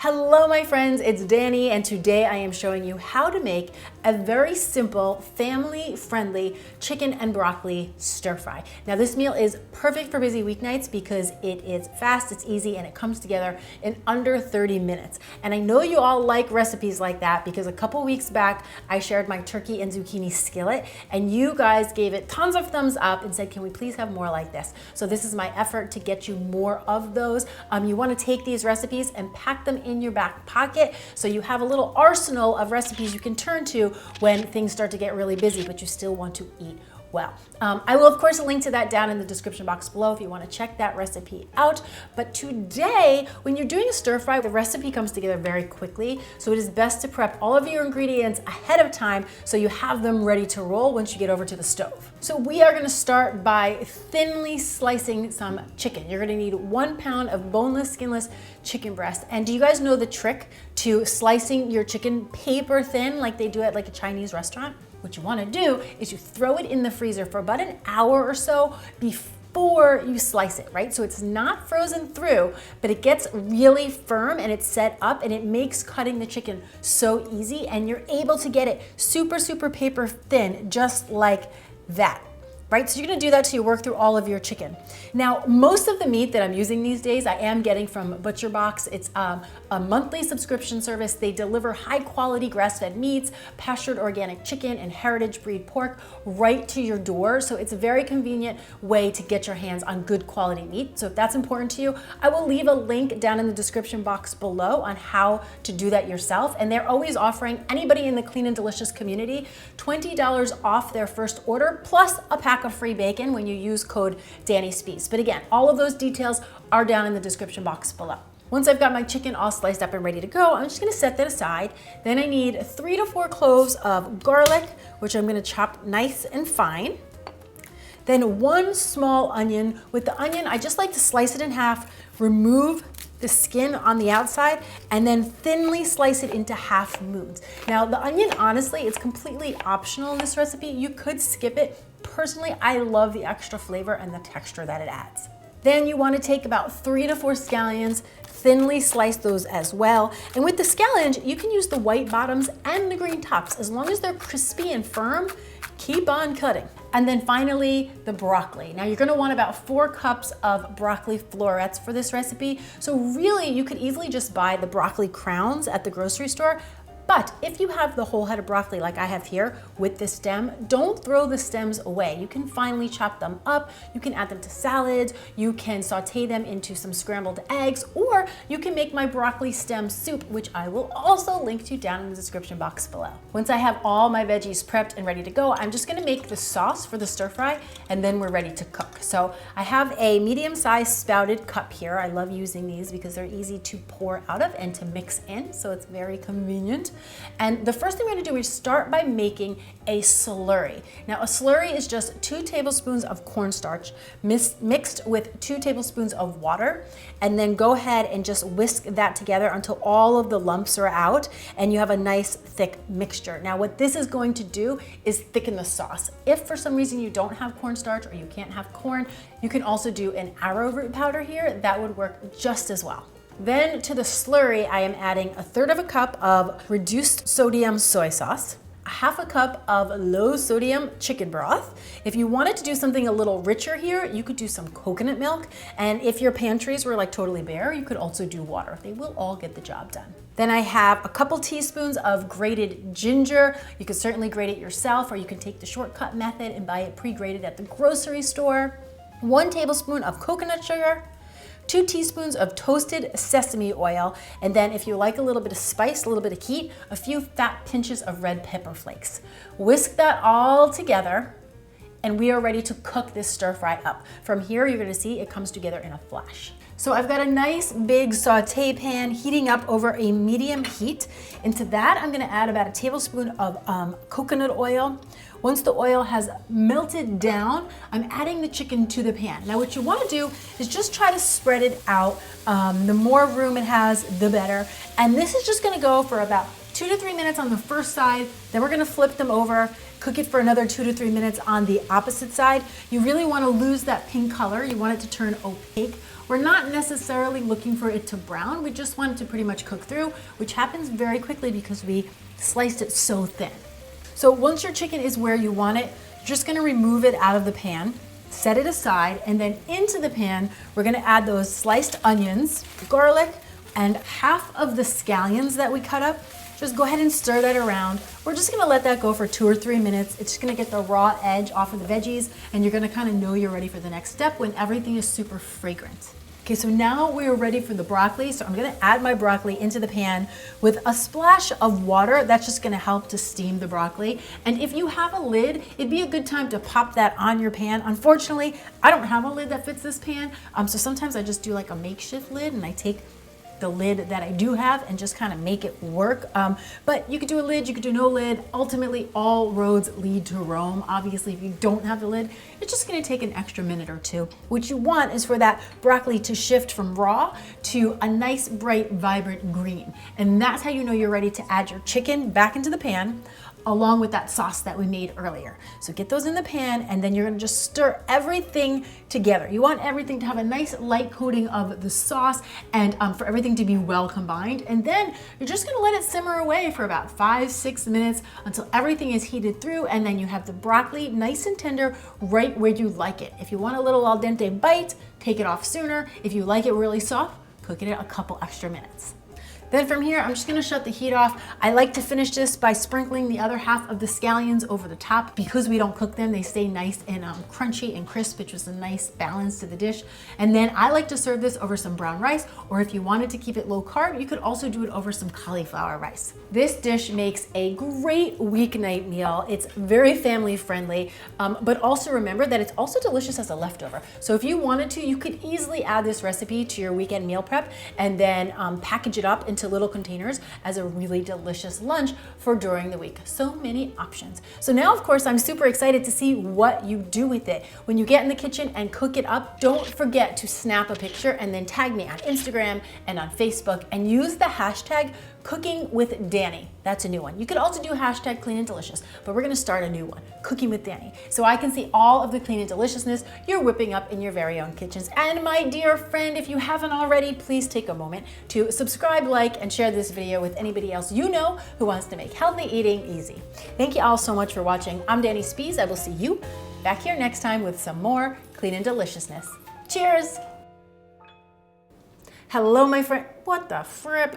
Hello my friends, it's Danny, and today I am showing you how to make a very simple, family-friendly chicken and broccoli stir fry. Now this meal is perfect for busy weeknights because it is fast, it's easy, and it comes together in under 30 minutes. And I know you all like recipes like that because a couple weeks back I shared my turkey and zucchini skillet and you guys gave it tons of thumbs up and said, can we please have more like this? So this is my effort to get you more of those. You want to take these recipes and pack them in your back pocket so you have a little arsenal of recipes you can turn to when things start to get really busy, but you still want to eat well. I will of course link to that down in the description box below if you want to check that recipe out. But today, when you're doing a stir fry, the recipe comes together very quickly. So it is best to prep all of your ingredients ahead of time so you have them ready to roll once you get over to the stove. So we are going to start by thinly slicing some chicken. You're going to need 1 pound of boneless, skinless chicken breast. And do you guys know the trick to slicing your chicken paper thin like they do at like a Chinese restaurant? What you want to do is you throw it in the freezer for about an hour or so before you slice it, right? So it's not frozen through, but it gets really firm and it's set up and it makes cutting the chicken so easy and you're able to get it super, super paper thin, just like that. Right? So you're gonna do that till you work through all of your chicken. Now, most of the meat that I'm using these days, I am getting from ButcherBox. It's a monthly subscription service. They deliver high quality grass-fed meats, pastured organic chicken, and heritage breed pork right to your door. So it's a very convenient way to get your hands on good quality meat. So if that's important to you, I will leave a link down in the description box below on how to do that yourself. And they're always offering anybody in the Clean and Delicious community $20 off their first order, plus a pack of free bacon when you use code DannySpees. But again, all of those details are down in the description box below. Once I've got my chicken all sliced up and ready to go, I'm just gonna set that aside. Then I need 3 to 4 cloves of garlic, which I'm gonna chop nice and fine. Then 1 small onion. With the onion, I just like to slice it in half, remove the skin on the outside, and then thinly slice it into half moons. Now the onion, honestly, it's completely optional in this recipe. You could skip it. Personally, I love the extra flavor and the texture that it adds. Then you want to take about 3 to 4 scallions, thinly slice those as well. And with the scallions, you can use the white bottoms and the green tops. As long as they're crispy and firm, keep on cutting. And then finally, the broccoli. Now you're gonna want about 4 cups of broccoli florets for this recipe. So really, you could easily just buy the broccoli crowns at the grocery store. But if you have the whole head of broccoli like I have here with the stem, don't throw the stems away. You can finely chop them up, you can add them to salads, you can saute them into some scrambled eggs, or you can make my broccoli stem soup, which I will also link to down in the description box below. Once I have all my veggies prepped and ready to go, I'm just gonna make the sauce for the stir fry and then we're ready to cook. So I have a medium-sized spouted cup here. I love using these because they're easy to pour out of and to mix in, so it's very convenient. And the first thing we're gonna do is start by making a slurry. Now a slurry is just 2 tablespoons of cornstarch mixed with 2 tablespoons of water, and then go ahead and just whisk that together until all of the lumps are out and you have a nice thick mixture. Now what this is going to do is thicken the sauce. If for some reason you don't have cornstarch or you can't have corn, you can also do an arrowroot powder here. That would work just as well. Then to the slurry, I am adding 1/3 cup of reduced sodium soy sauce, 1/2 cup of low sodium chicken broth. If you wanted to do something a little richer here, you could do some coconut milk. And if your pantries were like totally bare, you could also do water. They will all get the job done. Then I have a couple teaspoons of grated ginger. You could certainly grate it yourself, or you can take the shortcut method and buy it pre-grated at the grocery store. 1 tablespoon of coconut sugar, 2 teaspoons of toasted sesame oil, and then if you like a little bit of spice, a little bit of heat, a few fat pinches of red pepper flakes. Whisk that all together, and we are ready to cook this stir fry up. From here, you're gonna see it comes together in a flash. So I've got a nice big saute pan heating up over a medium heat. Into that, I'm gonna add about 1 tablespoon of coconut oil. Once the oil has melted down, I'm adding the chicken to the pan. Now what you wanna do is just try to spread it out. The more room it has, the better. And this is just gonna go for about 2 to 3 minutes on the first side, then we're gonna flip them over, cook it for another 2 to 3 minutes on the opposite side. You really wanna lose that pink color. You want it to turn opaque We're not necessarily looking for it to brown. We just want it to pretty much cook through, which happens very quickly because we sliced it so thin. So once your chicken is where you want it, you're just gonna remove it out of the pan, set it aside, and then into the pan, we're gonna add those sliced onions, garlic, and half of the scallions that we cut up. Just go ahead and stir that around. We're just gonna let that go for 2 or 3 minutes. It's just gonna get the raw edge off of the veggies, and you're gonna kind of know you're ready for the next step when everything is super fragrant. Okay, so now we're ready for the broccoli. So I'm gonna add my broccoli into the pan with a splash of water. That's just gonna help to steam the broccoli. And if you have a lid, it'd be a good time to pop that on your pan. Unfortunately, I don't have a lid that fits this pan. So sometimes I just do like a makeshift lid, and I take the lid that I do have and just kind of make it work. But you could do a lid, you could do no lid. Ultimately, all roads lead to Rome. Obviously, if you don't have the lid, it's just gonna take an extra minute or two. What you want is for that broccoli to shift from raw to a nice, bright, vibrant green. And that's how you know you're ready to add your chicken back into the pan, along with that sauce that we made earlier. So get those in the pan, and then you're gonna just stir everything together. You want everything to have a nice light coating of the sauce, and for everything to be well combined. And then you're just gonna let it simmer away for about 5-6 minutes until everything is heated through, and then you have the broccoli nice and tender right where you like it. If you want a little al dente bite, take it off sooner. If you like it really soft, cook it a couple extra minutes. Then from here, I'm just gonna shut the heat off. I like to finish this by sprinkling the other half of the scallions over the top. Because we don't cook them, they stay nice and crunchy and crisp, which is a nice balance to the dish. And then I like to serve this over some brown rice, or if you wanted to keep it low carb, you could also do it over some cauliflower rice. This dish makes a great weeknight meal. It's very family friendly, but also remember that it's also delicious as a leftover. So if you wanted to, you could easily add this recipe to your weekend meal prep and then package it up into little containers as a really delicious lunch for during the week. So many options. So now, of course, I'm super excited to see what you do with it. When you get in the kitchen and cook it up, don't forget to snap a picture and then tag me on Instagram and on Facebook, and use the hashtag Cooking with Danny. That's a new one. You could also do hashtag Clean and Delicious, but we're gonna start a new one, Cooking with Danny, so I can see all of the clean and deliciousness you're whipping up in your very own kitchens. And my dear friend, if you haven't already, please take a moment to subscribe, like, and share this video with anybody else you know who wants to make healthy eating easy. Thank you all so much for watching. I'm Danny Spees. I will see you back here next time with some more clean and deliciousness. Cheers! Hello, my friend. What the fripp?